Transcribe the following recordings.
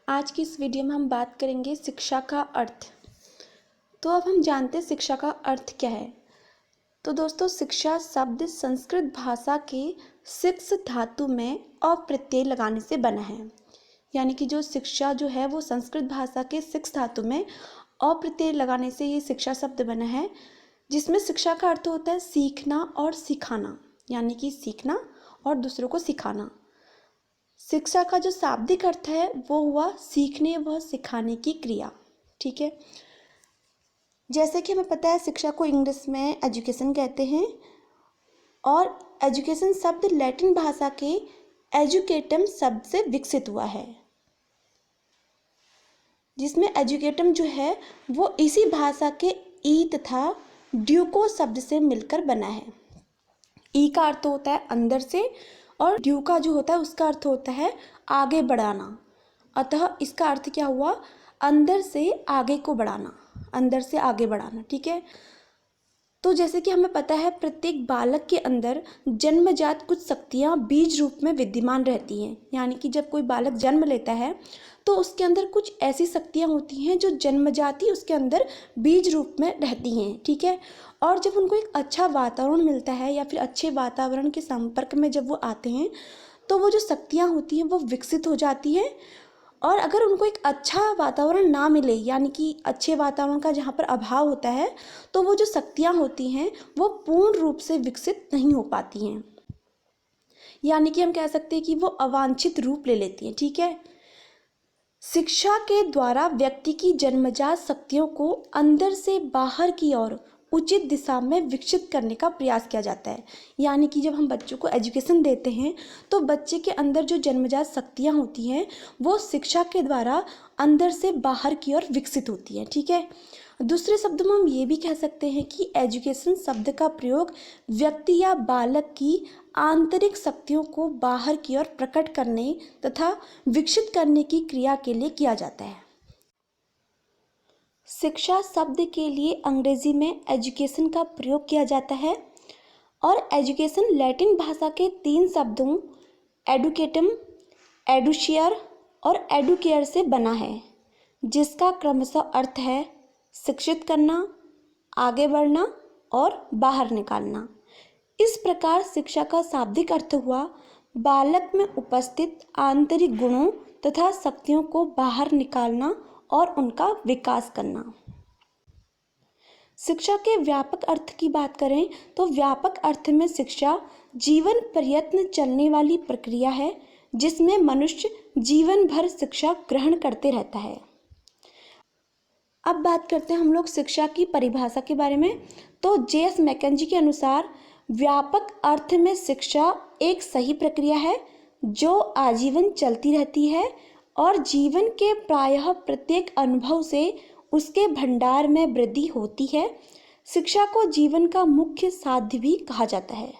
आज की इस वीडियो में हम बात करेंगे शिक्षा का अर्थ। तो अब हम जानते हैं शिक्षा का अर्थ क्या है। तो दोस्तों, शिक्षा शब्द संस्कृत भाषा के शिक्ष धातु में अ प्रत्यय लगाने से बना है। यानी कि जो शिक्षा जो है वो संस्कृत भाषा के शिक्ष धातु में अ प्रत्यय लगाने से ये शिक्षा शब्द बना है, जिसमें शिक्षा का अर्थ होता है सीखना और सिखाना, यानी कि सीखना और दूसरों को सिखाना। शिक्षा का जो शाब्दिक अर्थ है वो हुआ सीखने व सिखाने की क्रिया। ठीक है, जैसे कि हमें पता है शिक्षा को इंग्लिश में एजुकेशन कहते हैं, और एजुकेशन शब्द लैटिन भाषा के एजुकेटम शब्द से विकसित हुआ है, जिसमें एजुकेटम जो है वो इसी भाषा के ई तथा ड्यूको शब्द से मिलकर बना है। ई का अर्थ होता है अंदर से और ड्यू का जो होता है उसका अर्थ होता है आगे बढ़ाना। अतः इसका अर्थ क्या हुआ, अंदर से आगे को बढ़ाना, अंदर से आगे बढ़ाना। ठीक है, तो जैसे कि हमें पता है प्रत्येक बालक के अंदर जन्मजात कुछ शक्तियाँ बीज रूप में विद्यमान रहती हैं। यानी कि जब कोई बालक जन्म लेता है तो उसके अंदर कुछ ऐसी शक्तियाँ होती हैं जो जन्मजात ही उसके अंदर बीज रूप में रहती हैं। ठीक है, और जब उनको एक अच्छा वातावरण मिलता है या फिर अच्छे वातावरण के संपर्क में जब वो आते हैं तो वो जो शक्तियाँ होती हैं वो विकसित हो जाती हैं। और अगर उनको एक अच्छा वातावरण ना मिले, यानी कि अच्छे वातावरण का जहाँ पर अभाव होता है, तो वो जो शक्तियाँ होती हैं वो पूर्ण रूप से विकसित नहीं हो पाती हैं, यानी कि हम कह सकते हैं कि वो अवांछित रूप ले लेती हैं। ठीक है, शिक्षा के द्वारा व्यक्ति की जन्मजात शक्तियों को अंदर से बाहर की ओर उचित दिशा में विकसित करने का प्रयास किया जाता है। यानी कि जब हम बच्चों को एजुकेशन देते हैं तो बच्चे के अंदर जो जन्मजात शक्तियाँ होती हैं वो शिक्षा के द्वारा अंदर से बाहर की ओर विकसित होती हैं। ठीक है, दूसरे शब्दों में हम ये भी कह सकते हैं कि एजुकेशन शब्द का प्रयोग व्यक्ति या बालक की आंतरिक शक्तियों को बाहर की ओर प्रकट करने तथा विकसित करने की क्रिया के लिए किया जाता है। शिक्षा शब्द के लिए अंग्रेजी में एजुकेशन का प्रयोग किया जाता है, और एजुकेशन लैटिन भाषा के 3 शब्दों एडुकेटम, एडुशियर और एडुकेयर से बना है, जिसका क्रमशः अर्थ है शिक्षित करना, आगे बढ़ना और बाहर निकालना। इस प्रकार शिक्षा का शाब्दिक अर्थ हुआ बालक में उपस्थित आंतरिक गुणों तथा शक्तियों को बाहर निकालना और उनका विकास करना। शिक्षा के व्यापक अर्थ की बात करें तो व्यापक अर्थ में शिक्षा जीवन प्रयत्न चलने वाली प्रक्रिया है, जिसमें मनुष्य जीवन भर शिक्षा ग्रहण करते रहता है। अब बात करते हैं हम लोग शिक्षा की परिभाषा के बारे में। तो जे.एस. मैकेंजी के अनुसार व्यापक अर्थ में शिक्षा एक सही प्रक्रिया है जो आजीवन चलती रहती है और जीवन के प्रायः प्रत्येक अनुभव से उसके भंडार में वृद्धि होती है। शिक्षा को जीवन का मुख्य साध्य भी कहा जाता है।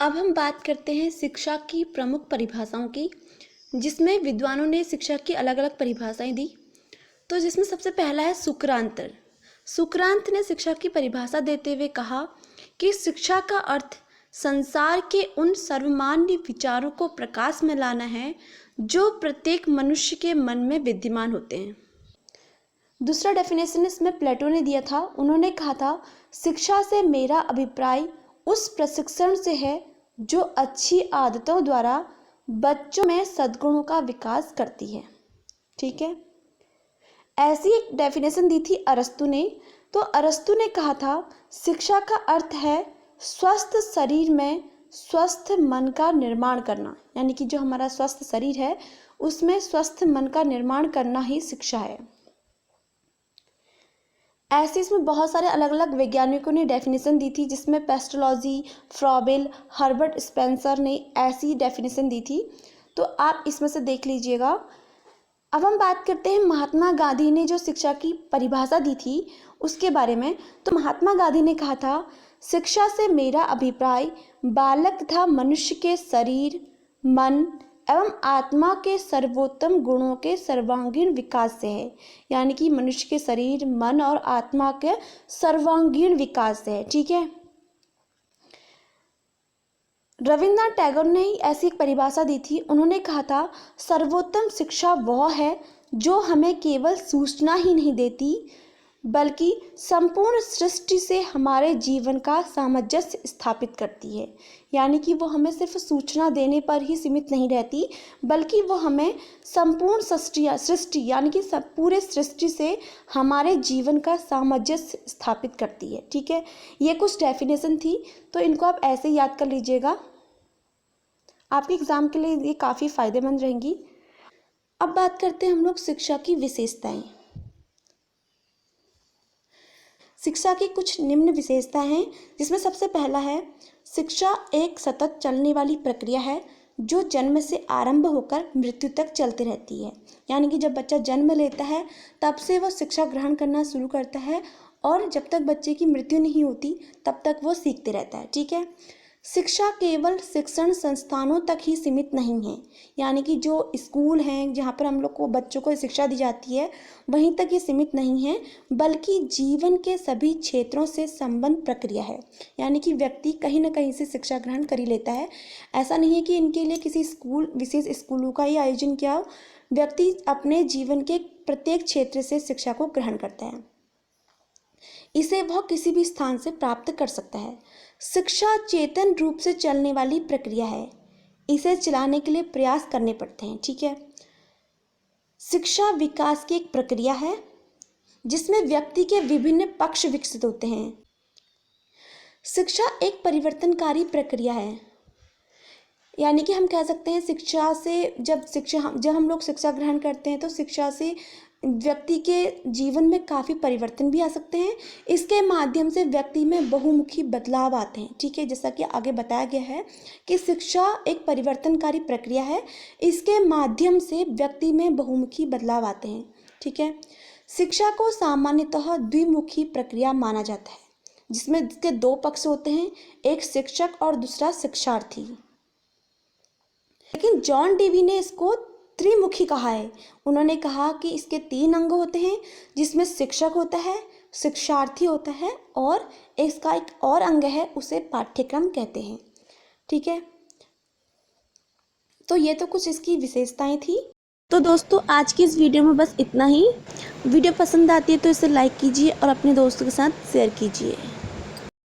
अब हम बात करते हैं शिक्षा की प्रमुख परिभाषाओं की, जिसमें विद्वानों ने शिक्षा की अलग अलग परिभाषाएं दी। तो जिसमें सबसे पहला है सुकरांत। सुकरांत ने शिक्षा की परिभाषा देते हुए कहा कि शिक्षा का अर्थ संसार के उन सर्वमान्य विचारों को प्रकाश में लाना है जो प्रत्येक मनुष्य के मन में विद्यमान होते हैं। दूसरा डेफिनेशन इसमें प्लेटो ने दिया था। उन्होंने कहा था शिक्षा से मेरा अभिप्राय उस प्रशिक्षण से है जो अच्छी आदतों द्वारा बच्चों में सद्गुणों का विकास करती है। ठीक है, ऐसी एक डेफिनेशन दी थी अरस्तु ने। तो अरस्तु ने कहा था शिक्षा का अर्थ है स्वस्थ शरीर में स्वस्थ मन का निर्माण करना, यानी कि जो हमारा स्वस्थ शरीर है उसमें स्वस्थ मन का निर्माण करना ही शिक्षा है। ऐसे इसमें बहुत सारे अलग अलग वैज्ञानिकों ने डेफिनेशन दी थी, जिसमें पेस्टोलॉजी, फ्रॉबेल, हर्बर्ट स्पेंसर ने ऐसी डेफिनेशन दी थी। तो आप इसमें से देख लीजिएगा। अब हम बात करते हैं महात्मा गांधी ने जो शिक्षा की परिभाषा दी थी उसके बारे में। तो महात्मा गांधी ने कहा था शिक्षा से मेरा अभिप्राय बालक तथा मनुष्य के शरीर, मन एवं आत्मा के सर्वोत्तम गुणों के सर्वांगीण विकास से है। यानी कि मनुष्य के शरीर, मन और आत्मा के सर्वांगीण विकास से है। ठीक है, रविन्द्रनाथ टैगोर ने ऐसी एक परिभाषा दी थी। उन्होंने कहा था, सर्वोत्तम शिक्षा वह है जो हमें केवल सूचना ही नहीं देती बल्कि संपूर्ण सृष्टि से हमारे जीवन का सामंजस्य स्थापित करती है। यानी कि वो हमें सिर्फ सूचना देने पर ही सीमित नहीं रहती, बल्कि वो हमें संपूर्ण सृष्टि यानी कि पूरे सृष्टि से हमारे जीवन का सामंजस्य स्थापित करती है। ठीक है, ये कुछ डेफिनेशन थी, तो इनको आप ऐसे याद कर लीजिएगा, आपके एग्ज़ाम के लिए ये काफ़ी फ़ायदेमंद रहेंगी। अब बात करते हैं हम लोग शिक्षा की विशेषताएं। शिक्षा की कुछ निम्न विशेषताएं हैं, जिसमें सबसे पहला है, शिक्षा एक सतत चलने वाली प्रक्रिया है जो जन्म से आरंभ होकर मृत्यु तक चलती रहती है। यानी कि जब बच्चा जन्म लेता है तब से वो शिक्षा ग्रहण करना शुरू करता है और जब तक बच्चे की मृत्यु नहीं होती तब तक वो सीखते रहता है। ठीक है, शिक्षा केवल शिक्षण संस्थानों तक ही सीमित नहीं है। यानी कि जो स्कूल हैं जहाँ पर हम लोग को बच्चों को शिक्षा दी जाती है वहीं तक ये सीमित नहीं है, बल्कि जीवन के सभी क्षेत्रों से संबंध प्रक्रिया है। यानी कि व्यक्ति कहीं ना कहीं से शिक्षा ग्रहण कर ही लेता है। ऐसा नहीं है कि इनके लिए किसी विशेष स्कूलों का ही आयोजन किया हो, व्यक्ति अपने जीवन के प्रत्येक क्षेत्र से शिक्षा को ग्रहण करता है, इसे वह किसी भी स्थान से प्राप्त कर सकता है। शिक्षा चेतन रूप से चलने वाली प्रक्रिया है, इसे चलाने के लिए प्रयास करने पड़ते हैं। ठीक है, शिक्षा विकास की एक प्रक्रिया है जिसमें व्यक्ति के विभिन्न पक्ष विकसित होते हैं। शिक्षा एक परिवर्तनकारी प्रक्रिया है। यानी कि हम कह सकते हैं शिक्षा से जब हम लोग शिक्षा ग्रहण करते हैं तो शिक्षा से व्यक्ति के जीवन में काफ़ी परिवर्तन भी आ सकते हैं। इसके माध्यम से व्यक्ति में बहुमुखी बदलाव आते हैं। ठीक है, जैसा कि आगे बताया गया है कि शिक्षा एक परिवर्तनकारी प्रक्रिया है, इसके माध्यम से व्यक्ति में बहुमुखी बदलाव आते हैं। ठीक है, शिक्षा को सामान्यतः द्विमुखी प्रक्रिया माना जाता है, जिसमें इसके दो पक्ष होते हैं, एक शिक्षक और दूसरा शिक्षार्थी। लेकिन जॉन डेवी ने इसको त्रिमुखी कहा है। उन्होंने कहा कि इसके 3 अंग होते हैं, जिसमें शिक्षक होता है, शिक्षार्थी होता है और इसका एक और अंग है, उसे पाठ्यक्रम कहते हैं। ठीक है, तो ये तो कुछ इसकी विशेषताएं थी। तो दोस्तों आज की इस वीडियो में बस इतना ही। वीडियो पसंद आती है तो इसे लाइक कीजिए और अपने दोस्तों के साथ शेयर कीजिए।